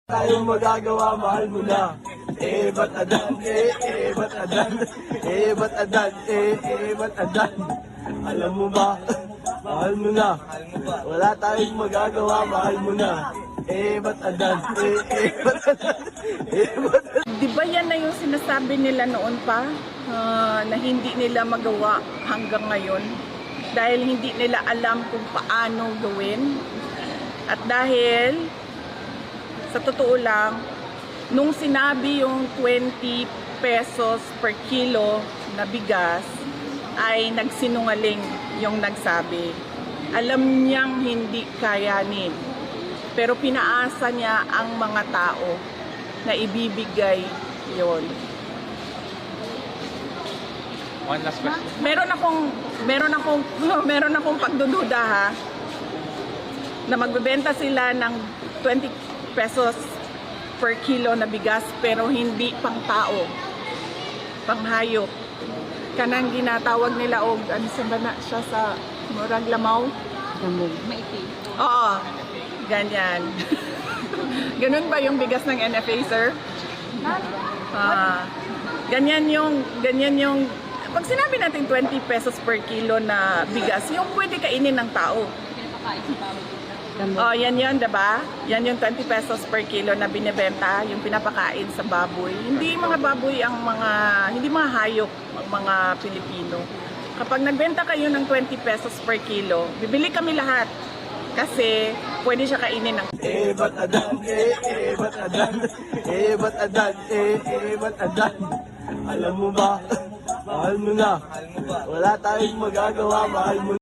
Tayong magagawa, mahal mo na. Ba't adan, ba't adan, ba't adan, ba't adan. Alam mo ba, mahal mo na. Wala tayong magagawa, mahal mo na. Ba't adan, ba't adan, ba't adan. Di ba yan na yung sinasabi nila noon pa, na hindi nila magawa hanggang ngayon? Dahil hindi nila alam kung paano gawin. At dahil sa totoo lang, nung sinabi yung 20 pesos per kilo na bigas, ay nagsinungaling yung nagsabi. Alam niyang hindi kayanin, pero pinaasa niya ang mga tao na ibibigay yon. One last question. Meron akong pagdududa ha, na magbebenta sila ng 20 pesos per kilo na bigas pero hindi pang tao, pang hayop. Kanang ginatawag nila og ano sa bana siya sa murag lamaw, Maiti. oo, ganyan. Ganun ba yung bigas ng NFA, sir? Ganyan yung pag sinabi natin 20 pesos per kilo na bigas, yung pwede kainin ng tao. Pinapakain sa baboy. Oh, yan yun, diba? Yan yung 20 pesos per kilo na binibenta, yung pinapakain sa baboy. Hindi mga baboy hindi mga hayop ang mga Pilipino. Kapag nagbenta kayo ng 20 pesos per kilo, bibili kami lahat. Kasi pwede siya kainin ng... Ba't adan, ba't adan, ba't adan, ba't adan. Alam mo ba, mahal mo na. Wala tayong magagawa, mahal mo na.